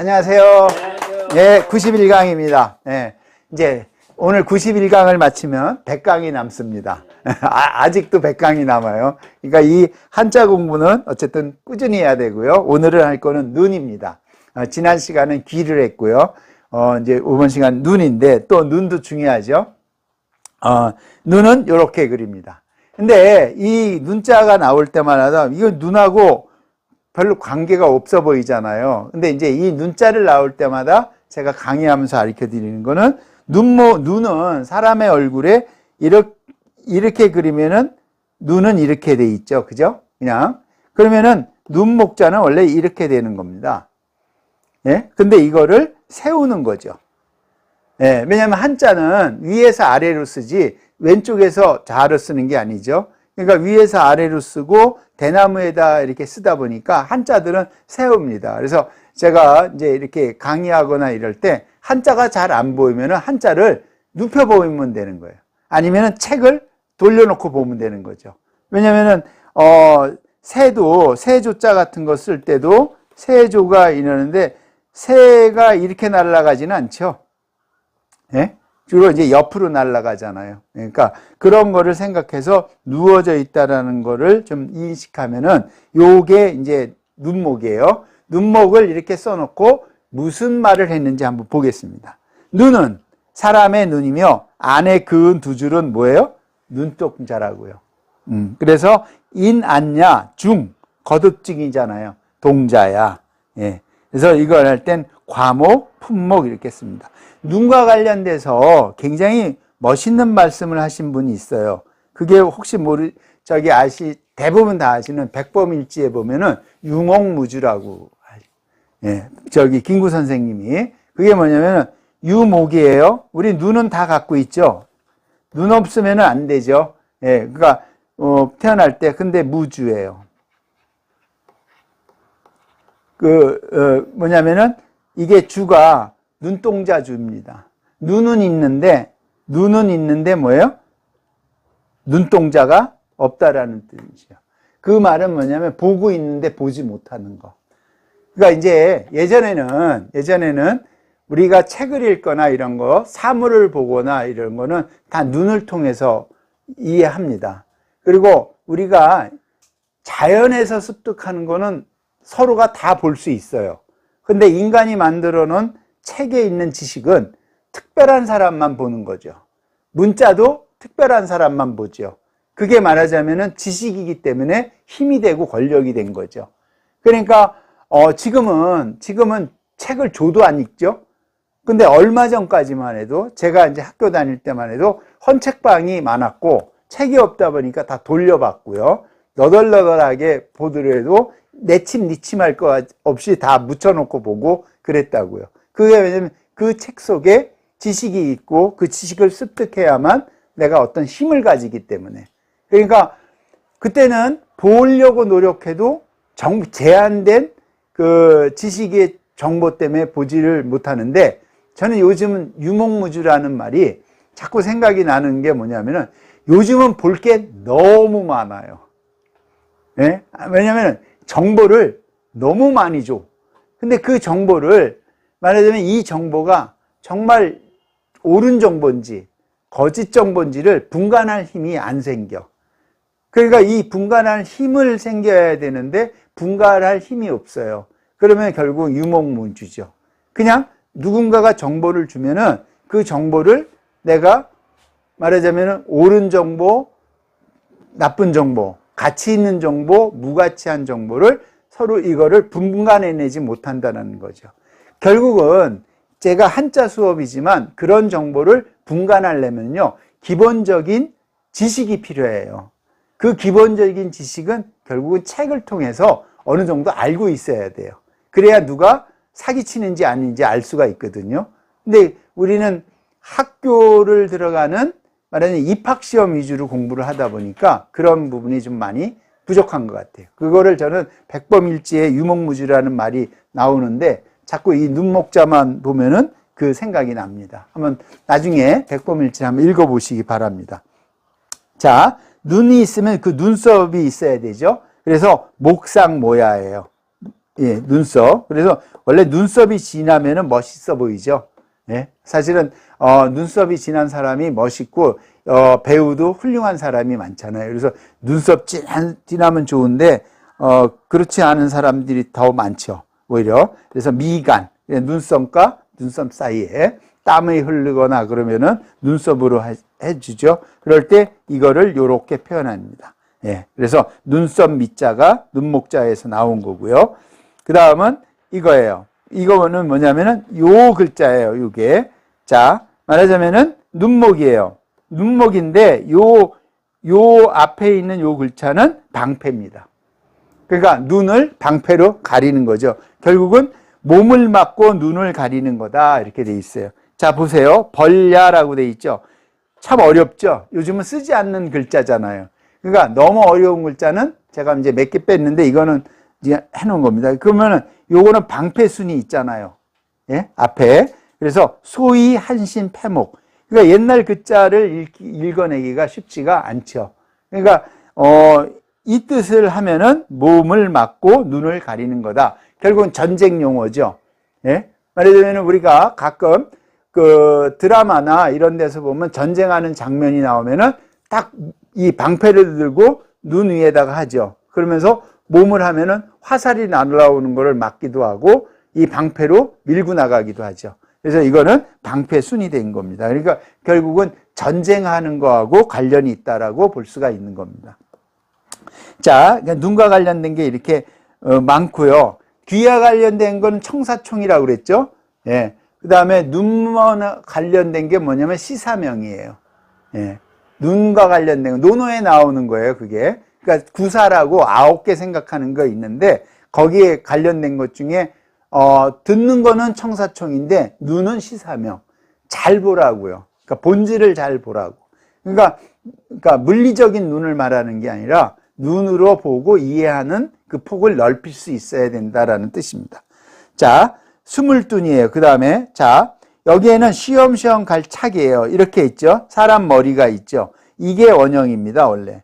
안녕하세요. 네, 91강입니다. 네, 이제 오늘 91강을 마치면 100강이 남습니다. 아직도 100강이 남아요. 그러니까 이 한자 공부는 어쨌든 꾸준히 해야 되고요. 오늘은 할 거는 눈입니다. 지난 시간은 귀를 했고요. 이제 이번 시간 눈인데 또 눈도 중요하죠. 눈은 이렇게 그립니다. 근데 이 눈자가 나올 때마다 이거 눈하고 별로 관계가 없어 보이잖아요. 근데 이제 이 눈자를 나올 때마다 제가 강의하면서 가르쳐 드리는 거는 눈은 사람의 얼굴에 이렇게 그리면은 눈은 이렇게 돼 있죠. 그죠? 그냥. 그러면은 눈목자는 원래 이렇게 되는 겁니다. 예? 근데 이거를 세우는 거죠. 예, 왜냐하면 한자는 위에서 아래로 쓰지 왼쪽에서 좌로 쓰는 게 아니죠. 그러니까 위에서 아래로 쓰고 대나무에다 이렇게 쓰다 보니까 한자들은 세웁니다. 그래서 제가 이제 이렇게 강의하거나 이럴 때 한자가 잘 안 보이면은 한자를 눕혀 보이면 되는 거예요. 아니면은 책을 돌려놓고 보면 되는 거죠. 왜냐면은 새도 새조자 같은 거 쓸 때도 새조가 이러는데 새가 이렇게 날아가지는 않죠. 예? 주로 이제 옆으로 날아가잖아요. 그러니까 그런 거를 생각해서 누워져 있다라는 거를 좀 인식하면은 요게 이제 눈목이에요. 눈목을 이렇게 써놓고 무슨 말을 했는지 한번 보겠습니다. 눈은 사람의 눈이며 안에 그은 두 줄은 뭐예요? 눈동자라고요. 그래서 인, 안냐, 중, 거듭증이잖아요. 동자야. 예. 그래서 이걸 할 땐 과목, 품목 이렇게 씁니다. 눈과 관련돼서 굉장히 멋있는 말씀을 하신 분이 있어요. 그게 혹시 대부분 다 아시는 백범일지에 보면은 유목무주라고. 예, 김구 선생님이. 그게 뭐냐면은 유목이에요. 우리 눈은 다 갖고 있죠. 눈 없으면은 안 되죠. 예, 그러니까, 태어날 때, 근데 무주예요. 뭐냐면은 이게 주가 눈동자주입니다. 눈은 있는데 뭐예요? 눈동자가 없다라는 뜻이죠. 그 말은 뭐냐면 보고 있는데 보지 못하는 거. 그러니까 이제 예전에는 우리가 책을 읽거나 이런 거, 사물을 보거나 이런 거는 다 눈을 통해서 이해합니다. 그리고 우리가 자연에서 습득하는 거는 서로가 다 볼 수 있어요. 근데 인간이 만들어 놓은 책에 있는 지식은 특별한 사람만 보는 거죠. 문자도 특별한 사람만 보죠. 그게 말하자면은 지식이기 때문에 힘이 되고 권력이 된 거죠. 그러니까 지금은 책을 줘도 안 읽죠. 근데 얼마 전까지만 해도 제가 이제 학교 다닐 때만 해도 헌책방이 많았고 책이 없다 보니까 다 돌려받고요. 너덜너덜하게 보더라도 내침 니침할 거 없이 다 묻혀놓고 보고 그랬다고요. 그게 왜냐면 그 책 속에 지식이 있고 그 지식을 습득해야만 내가 어떤 힘을 가지기 때문에. 그러니까 그때는 보려고 노력해도 제한된 그 지식의 정보 때문에 보지를 못하는데 저는 요즘은 유목무주라는 말이 자꾸 생각이 나는 게 뭐냐면은 요즘은 볼 게 너무 많아요. 예? 왜냐면 정보를 너무 많이 줘. 근데 그 정보를 말하자면 이 정보가 정말 옳은 정보인지 거짓 정보인지를 분간할 힘이 안 생겨. 그러니까 이 분간할 힘을 생겨야 되는데 분간할 힘이 없어요. 그러면 결국 유목무주죠. 그냥 누군가가 정보를 주면은 그 정보를 내가 말하자면 옳은 정보, 나쁜 정보, 가치 있는 정보, 무가치한 정보를 서로 이거를 분간해내지 못한다는 거죠. 결국은 제가 한자 수업이지만 그런 정보를 분간하려면요, 기본적인 지식이 필요해요. 그 기본적인 지식은 결국은 책을 통해서 어느 정도 알고 있어야 돼요. 그래야 누가 사기치는지 아닌지 알 수가 있거든요. 근데 우리는 학교를 들어가는 말하자면 입학시험 위주로 공부를 하다 보니까 그런 부분이 좀 많이 부족한 것 같아요. 그거를 저는 백범일지의 유목무주라는 말이 나오는데 자꾸 이 눈목자만 보면은 그 생각이 납니다. 한번 나중에 백범일지 한번 읽어보시기 바랍니다. 자, 눈이 있으면 그 눈썹이 있어야 되죠. 그래서 목상모야예요. 예, 눈썹. 그래서 원래 눈썹이 진하면은 멋있어 보이죠. 예, 사실은 눈썹이 진한 사람이 멋있고 배우도 훌륭한 사람이 많잖아요. 그래서 눈썹 진하면 좋은데 그렇지 않은 사람들이 더 많죠. 오히려. 그래서 미간, 눈썹과 눈썹 사이에 땀이 흐르거나 그러면은 눈썹으로 해주죠. 그럴 때 이거를 요렇게 표현합니다. 예, 그래서 눈썹 밑자가 눈목자에서 나온 거고요. 그 다음은 이거예요. 이거는 뭐냐면은 요 글자예요. 요게. 자, 말하자면은 눈목이에요. 눈목인데 요 앞에 있는 요 글자는 방패입니다. 그러니까 눈을 방패로 가리는 거죠. 결국은 몸을 막고 눈을 가리는 거다. 이렇게 돼 있어요. 자, 보세요. 벌야라고 돼 있죠. 참 어렵죠. 요즘은 쓰지 않는 글자잖아요. 그러니까 너무 어려운 글자는 제가 이제 몇 개 뺐는데 이거는 이제 해놓은 겁니다. 그러면은 요거는 방패순이 있잖아요. 예? 앞에. 그래서 소위 한신 패목. 그러니까 옛날 글자를 읽어내기가 쉽지가 않죠. 그러니까 이 뜻을 하면은 몸을 막고 눈을 가리는 거다. 결국은 전쟁 용어죠. 예? 말하자면 우리가 가끔 그 드라마나 이런 데서 보면 전쟁하는 장면이 나오면은 딱 이 방패를 들고 눈 위에다가 하죠. 그러면서 몸을 하면은 화살이 날아오는 것을 막기도 하고 이 방패로 밀고 나가기도 하죠. 그래서 이거는 방패순이 된 겁니다. 그러니까 결국은 전쟁하는 거하고 관련이 있다라고 볼 수가 있는 겁니다. 자, 눈과 관련된 게 이렇게 많고요. 귀와 관련된 건 청사총이라고 그랬죠. 예. 그 다음에 눈과 관련된 게 뭐냐면 시사명이에요. 예. 눈과 관련된 거, 논어에 나오는 거예요, 그게. 그러니까 구사라고 9개 생각하는 거 있는데, 거기에 관련된 것 중에, 듣는 거는 청사총인데, 눈은 시사명. 잘 보라고요. 그러니까 본질을 잘 보라고. 그러니까 물리적인 눈을 말하는 게 아니라, 눈으로 보고 이해하는 그 폭을 넓힐 수 있어야 된다라는 뜻입니다. 자, 스물둔이에요. 그 다음에, 자, 여기에는 쉬엄쉬엄 갈 착이에요. 이렇게 있죠. 사람 머리가 있죠. 이게 원형입니다, 원래.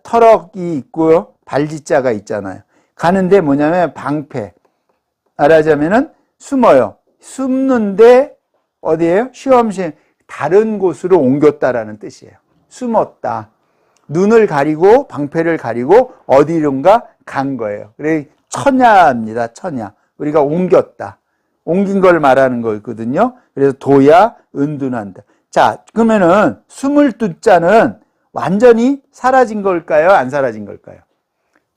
터럭이 있고요. 발지자가 있잖아요. 가는데 뭐냐면 방패. 말하자면은 숨어요. 숨는데 어디에요? 쉬엄쉬엄 다른 곳으로 옮겼다라는 뜻이에요. 숨었다. 눈을 가리고 방패를 가리고 어디론가 간 거예요. 그래 처냐입니다. 처냐. 우리가 옮겼다. 옮긴 걸 말하는 거거든요. 그래서 도야 은둔한다. 자, 그러면은 22자는 완전히 사라진 걸까요? 안 사라진 걸까요?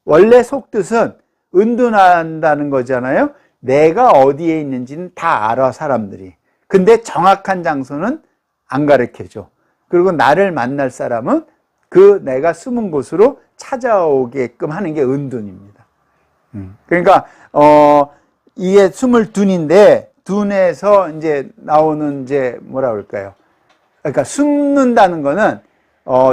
원래 속뜻은 은둔한다는 거잖아요. 내가 어디에 있는지는 다 알아, 사람들이. 근데 정확한 장소는 안 가르쳐줘. 그리고 나를 만날 사람은 그 내가 숨은 곳으로 찾아오게끔 하는 게 은둔입니다. 그러니까 이게 22인데 둔에서 이제 나오는 이제 뭐라 그럴까요? 그러니까 숨는다는 거는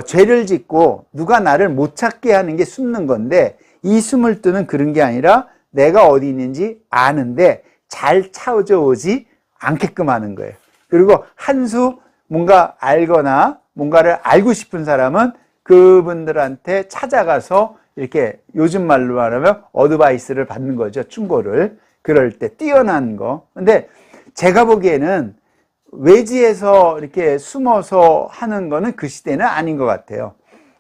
죄를 짓고 누가 나를 못 찾게 하는 게 숨는 건데 이 22는 그런 게 아니라 내가 어디 있는지 아는데 잘 찾아오지 않게끔 하는 거예요. 그리고 한 수 뭔가 알거나 뭔가를 알고 싶은 사람은 그분들한테 찾아가서 이렇게 요즘 말로 말하면 어드바이스를 받는 거죠. 충고를. 그럴 때 뛰어난 거. 근데 제가 보기에는 외지에서 이렇게 숨어서 하는 거는 그 시대는 아닌 것 같아요.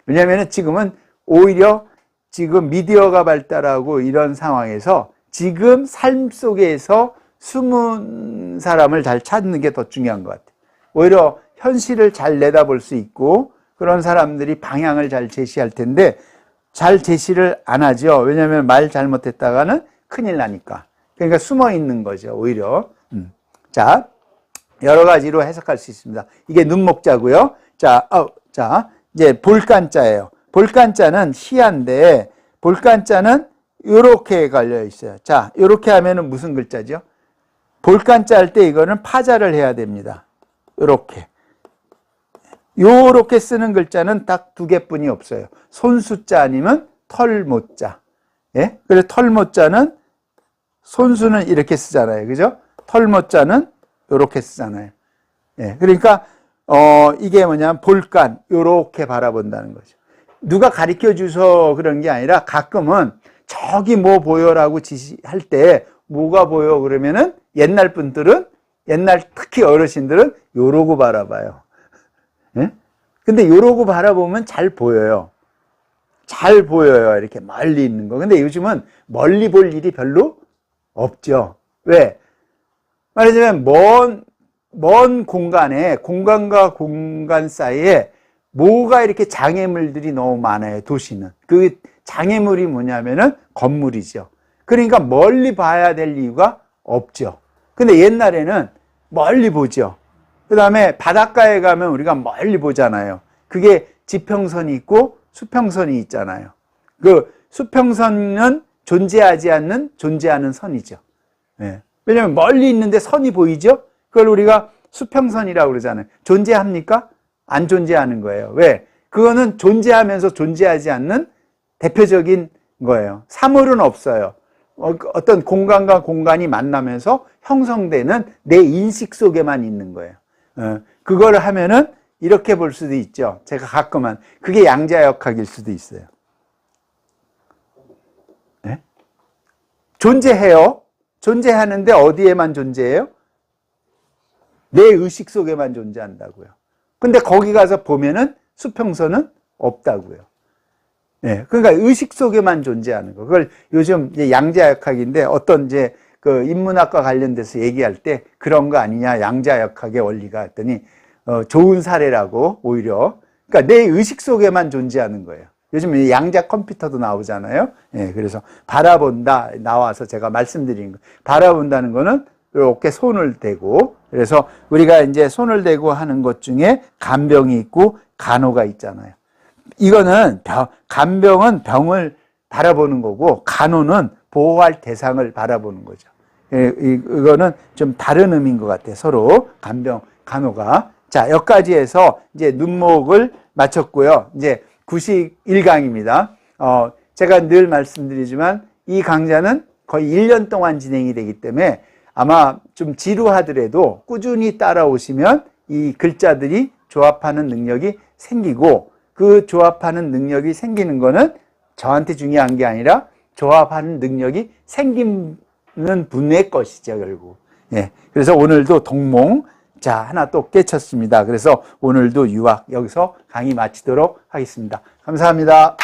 왜냐하면 지금은 오히려 지금 미디어가 발달하고 이런 상황에서 지금 삶 속에서 숨은 사람을 잘 찾는 게 더 중요한 것 같아요. 오히려 현실을 잘 내다볼 수 있고 그런 사람들이 방향을 잘 제시할 텐데 잘 제시를 안 하죠. 왜냐하면 말 잘못했다가는 큰일 나니까. 그러니까 숨어 있는 거죠, 오히려. 자, 여러 가지로 해석할 수 있습니다. 이게 눈목자고요. 자, 이제 볼간자예요. 볼간자는 시한데, 볼간자는 요렇게 걸려 있어요. 자, 요렇게 하면은 무슨 글자죠? 볼간자 할 때 이거는 파자를 해야 됩니다. 요렇게. 요렇게 쓰는 글자는 딱 2개뿐이 없어요. 손수자 아니면 털모자. 예? 그래서 털모자는 손수는 이렇게 쓰잖아요. 그죠? 털모자는 요렇게 쓰잖아요. 예. 그러니까, 이게 뭐냐면 볼간, 요렇게 바라본다는 거죠. 누가 가르쳐 줘서 그런 게 아니라 가끔은 저기 뭐 보여라고 지시할 때 뭐가 보여 그러면은 옛날 분들은, 옛날 특히 어르신들은 요러고 바라봐요. 예? 근데 요러고 바라보면 잘 보여요. 잘 보여요. 이렇게 멀리 있는 거. 근데 요즘은 멀리 볼 일이 별로 없죠. 왜? 말하자면 먼 공간에, 공간과 공간 사이에 뭐가 이렇게 장애물들이 너무 많아요. 도시는. 그 장애물이 뭐냐면은 건물이죠. 그러니까 멀리 봐야 될 이유가 없죠. 근데 옛날에는 멀리 보죠. 그 다음에 바닷가에 가면 우리가 멀리 보잖아요. 그게 지평선이 있고 수평선이 있잖아요. 그 수평선은 존재하지 않는, 존재하는 선이죠. 네. 왜냐하면 멀리 있는데 선이 보이죠? 그걸 우리가 수평선이라고 그러잖아요. 존재합니까? 안 존재하는 거예요. 왜? 그거는 존재하면서 존재하지 않는 대표적인 거예요. 사물은 없어요. 어떤 공간과 공간이 만나면서 형성되는 내 인식 속에만 있는 거예요. 그걸 하면은 이렇게 볼 수도 있죠. 제가 가끔은 그게 양자역학일 수도 있어요. 네? 존재해요. 존재하는데 어디에만 존재해요? 내 의식 속에만 존재한다고요. 근데 거기 가서 보면은 수평선은 없다고요. 네, 그러니까 의식 속에만 존재하는 거. 그걸 요즘 이제 양자역학인데 어떤 이제 그 인문학과 관련돼서 얘기할 때 그런 거 아니냐, 양자역학의 원리가 했더니 좋은 사례라고 오히려. 그러니까 내 의식 속에만 존재하는 거예요. 요즘 양자 컴퓨터도 나오잖아요. 예, 그래서 바라본다 나와서 제가 말씀드린 거. 바라본다는 거는 이렇게 손을 대고, 그래서 우리가 이제 손을 대고 하는 것 중에 간병이 있고 간호가 있잖아요. 이거는 간병은 병을 바라보는 거고 간호는 보호할 대상을 바라보는 거죠. 이거는 좀 다른 의미인 것 같아요. 서로 간병, 간호가. 자, 여기까지 해서 이제 눈목을 마쳤고요. 이제 91강입니다. 제가 늘 말씀드리지만 이 강좌는 거의 1년 동안 진행이 되기 때문에 아마 좀 지루하더라도 꾸준히 따라오시면 이 글자들이 조합하는 능력이 생기고, 그 조합하는 능력이 생기는 거는 저한테 중요한 게 아니라 조합하는 능력이 생기는 분의 것이죠, 결국. 예. 그래서 오늘도 동몽, 자, 하나 또 깨쳤습니다. 그래서 오늘도 유학, 여기서 강의 마치도록 하겠습니다. 감사합니다.